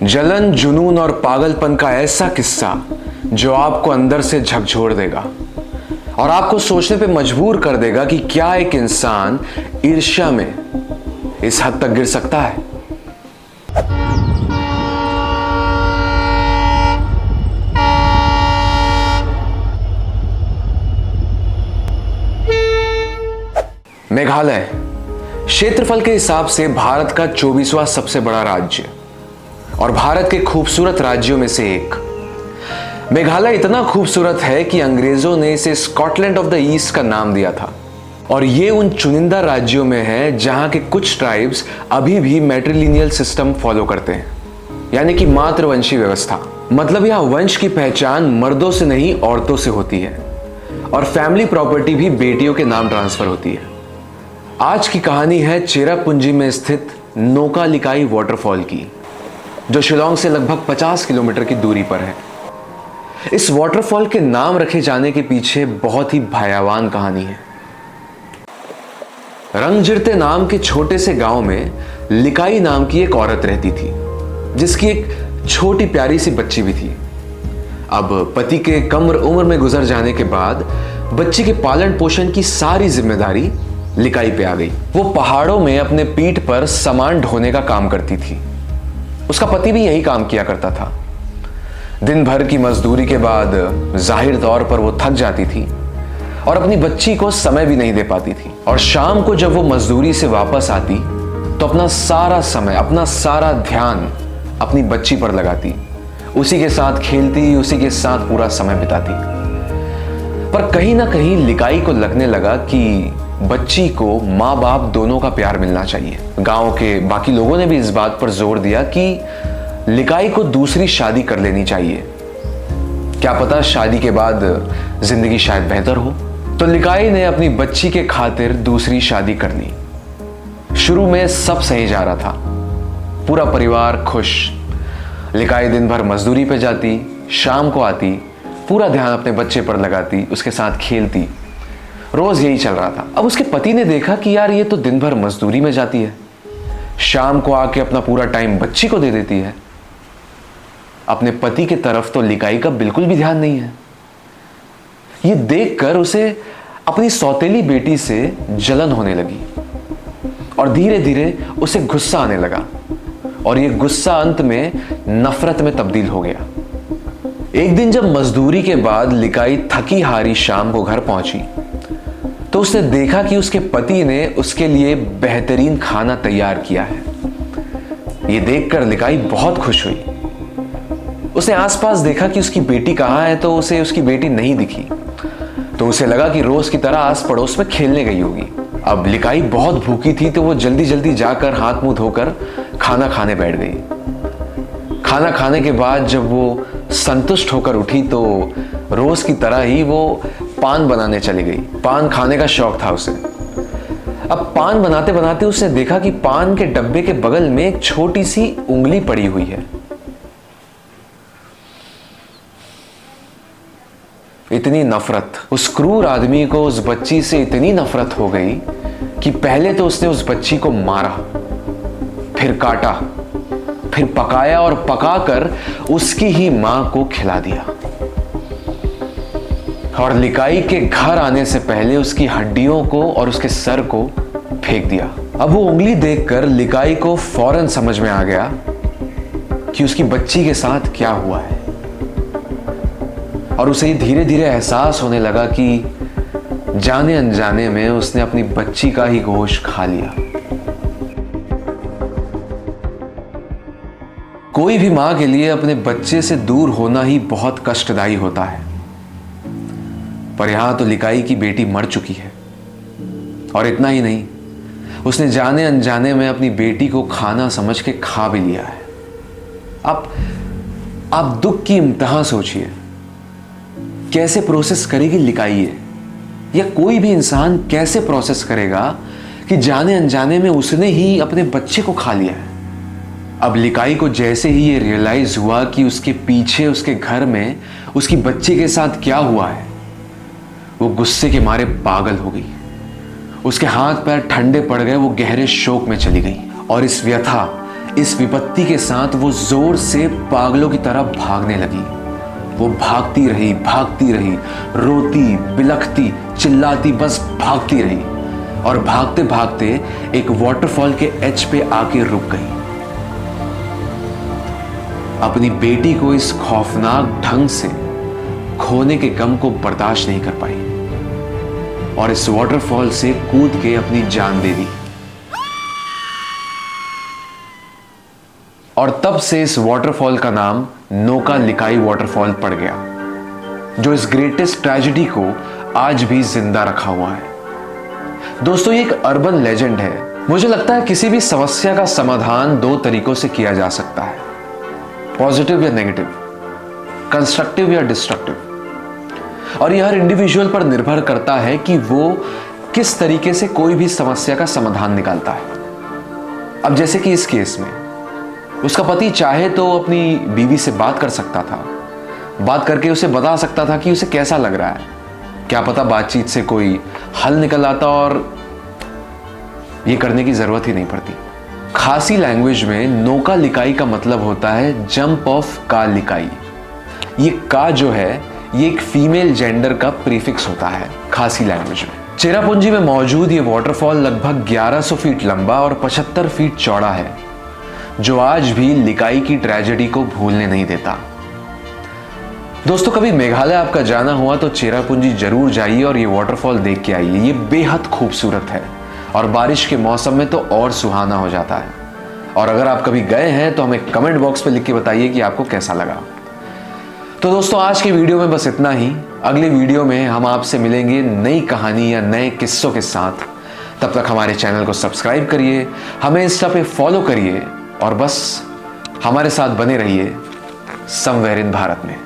जलन, जुनून और पागलपन का ऐसा किस्सा जो आपको अंदर से झकझोर देगा और आपको सोचने पे मजबूर कर देगा कि क्या एक इंसान ईर्ष्या में इस हद तक गिर सकता है। मेघालय क्षेत्रफल के हिसाब से भारत का 24वां सबसे बड़ा राज्य और भारत के खूबसूरत राज्यों में से एक। मेघालय इतना खूबसूरत है कि अंग्रेजों ने इसे स्कॉटलैंड ऑफ द ईस्ट का नाम दिया था और ये उन चुनिंदा राज्यों में है जहां के कुछ ट्राइब्स अभी भी मैट्रिलिनियल सिस्टम फॉलो करते हैं, यानी कि मातृवंशी व्यवस्था। मतलब यहां वंश की पहचान मर्दों से नहीं औरतों से होती है और फैमिली प्रॉपर्टी भी बेटियों के नाम ट्रांसफर होती है। आज की कहानी है चेरापूंजी में स्थित नोका लिकाई वाटरफॉल की, जो शिलोंग से लगभग 50 किलोमीटर की दूरी पर है। इस वाटरफॉल के नाम रखे जाने के पीछे बहुत ही भयावह कहानी है। रंगजिरते नाम के छोटे से गांव में लिकाई नाम की एक औरत रहती थी, जिसकी एक छोटी प्यारी सी बच्ची भी थी। अब पति के कम उम्र में गुजर जाने के बाद बच्ची के पालन पोषण की सारी जिम्मेदारी लिकाई पे आ गई। वो पहाड़ों में अपने पीठ पर सामान ढोने का काम करती थी। उसका पति भी यही काम किया करता था। दिन भर की मजदूरी के बाद जाहिर तौर पर वो थक जाती थी और अपनी बच्ची को समय भी नहीं दे पाती थी। और शाम को जब वो मजदूरी से वापस आती तो अपना सारा समय, अपना सारा ध्यान अपनी बच्ची पर लगाती, उसी के साथ खेलती, उसी के साथ पूरा समय बिताती। पर कहीं ना कहीं लिकाई को लगने लगा कि बच्ची को माँ बाप दोनों का प्यार मिलना चाहिए। गांव के बाकी लोगों ने भी इस बात पर जोर दिया कि लिकाई को दूसरी शादी कर लेनी चाहिए, क्या पता शादी के बाद जिंदगी शायद बेहतर हो। तो लिकाई ने अपनी बच्ची के खातिर दूसरी शादी कर ली। शुरू में सब सही जा रहा था, पूरा परिवार खुश। लिकाई दिन भर मजदूरी पे जाती, शाम को आती, पूरा ध्यान अपने बच्चे पर लगाती, उसके साथ खेलती। रोज यही चल रहा था। अब उसके पति ने देखा कि यार ये तो दिन भर मजदूरी में जाती है, शाम को आके अपना पूरा टाइम बच्ची को दे देती है। अपने पति की तरफ तो लिकाई का बिल्कुल भी ध्यान नहीं है। ये देखकर उसे अपनी सौतेली बेटी से जलन होने लगी और धीरे धीरे उसे गुस्सा आने लगा और ये गुस्सा अंत में नफरत में तब्दील हो गया। एक दिन जब मजदूरी के बाद लिकाई थकी हारी शाम को घर पहुंची तो उसने देखा कि उसके पति ने उसके लिए बेहतरीन खाना तैयार किया है। ये देखकर लिकाई बहुत खुश हुई। उसने आसपास देखा कि उसकी बेटी कहाँ है, तो उसे उसकी बेटी नहीं दिखी। तो उसे लगा कि रोज की तरह आस पड़ोस में खेलने गई होगी। अब लिकाई बहुत भूखी थी तो वो जल्दी जल्दी जाकर हाथ मुंह धोकर खाना खाने बैठ गई। खाना खाने के बाद जब वो संतुष्ट होकर उठी तो रोज की तरह ही वो पान बनाने चली गई। पान खाने का शौक था उसे। अब पान बनाते बनाते उसने देखा कि पान के डब्बे के बगल में एक छोटी सी उंगली पड़ी हुई है। इतनी नफरत, उस क्रूर आदमी को उस बच्ची से इतनी नफरत हो गई कि पहले तो उसने उस बच्ची को मारा, फिर काटा, फिर पकाया और पकाकर उसकी ही मां को खिला दिया और लिकाई के घर आने से पहले उसकी हड्डियों को और उसके सर को फेंक दिया। अब वो उंगली देखकर लिकाई को फौरन समझ में आ गया कि उसकी बच्ची के साथ क्या हुआ है और उसे धीरे धीरे एहसास होने लगा कि जाने अनजाने में उसने अपनी बच्ची का ही गोश्त खा लिया। कोई भी मां के लिए अपने बच्चे से दूर होना ही बहुत कष्टदायी होता है, पर यहां तो लिकाई की बेटी मर चुकी है और इतना ही नहीं, उसने जाने अनजाने में अपनी बेटी को खाना समझ के खा भी लिया है। अब आप दुख की इंतहा सोचिए, कैसे प्रोसेस करेगी लिकाई ये, या कोई भी इंसान कैसे प्रोसेस करेगा कि जाने अनजाने में उसने ही अपने बच्चे को खा लिया है। अब लिकाई को जैसे ही ये रियलाइज हुआ कि उसके पीछे उसके घर में उसकी बच्ची के साथ क्या हुआ है, वो गुस्से के मारे पागल हो गई। उसके हाथ पैर ठंडे पड़ गए, वो गहरे शोक में चली गई और इस व्यथा, इस विपत्ति के साथ वो जोर से पागलों की तरह भागने लगी। वो भागती रही, रोती, बिलखती, चिल्लाती, बस भागती रही और भागते भागते एक वाटरफॉल के एज पे आके रुक गई। अपनी बेटी को इस खौफनाक ढंग से खोने के गम को बर्दाश्त नहीं कर पाई और इस वाटरफॉल से कूद के अपनी जान दे दी। और तब से इस वाटरफॉल का नाम नोका लिकाई वाटरफॉल पड़ गया, जो इस ग्रेटेस्ट ट्रेजेडी को आज भी जिंदा रखा हुआ है। दोस्तों, ये एक अर्बन लेजेंड है। मुझे लगता है किसी भी समस्या का समाधान दो तरीकों से किया जा सकता है, पॉजिटिव या नेगेटिव, कंस्ट्रक्टिव या डिस्ट्रक्टिव। और यह हर इंडिविजुअल पर निर्भर करता है कि वो किस तरीके से कोई भी समस्या का समाधान निकालता है। अब जैसे कि इस केस में उसका पति चाहे तो अपनी बीवी से बात कर सकता था, बात करके उसे बता सकता था कि उसे कैसा लग रहा है। क्या पता बातचीत से कोई हल निकल आता और ये करने की जरूरत ही नहीं पड़ती। खासी लैंग्वेज में नोका लिकाई का मतलब होता है जंप ऑफ का लिकाई। ये का जो है ये एक फीमेल जेंडर का प्रीफिक्स होता है खासी लैंग्वेज में। चेरापूंजी में मौजूद ये वाटरफॉल लगभग 1100 फीट लंबा और 75 फीट चौड़ा है, जो आज भी लिकाई की ट्रेजेडी को भूलने नहीं देता। दोस्तों, कभी मेघालय आपका जाना हुआ तो चेरापूंजी जरूर जाइए और ये वाटरफॉल देख के आइए। ये बेहद खूबसूरत है और बारिश के मौसम में तो और सुहाना हो जाता है। और अगर आप कभी गए हैं तो हमें कमेंट बॉक्स पे लिख के बताइए कि आपको कैसा लगा। तो दोस्तों, आज की वीडियो में बस इतना ही। अगली वीडियो में हम आपसे मिलेंगे नई कहानी या नए किस्सों के साथ। तब तक हमारे चैनल को सब्सक्राइब करिए, हमें इंस्टा पे फॉलो करिए और बस हमारे साथ बने रहिए समवेयर इन भारत में।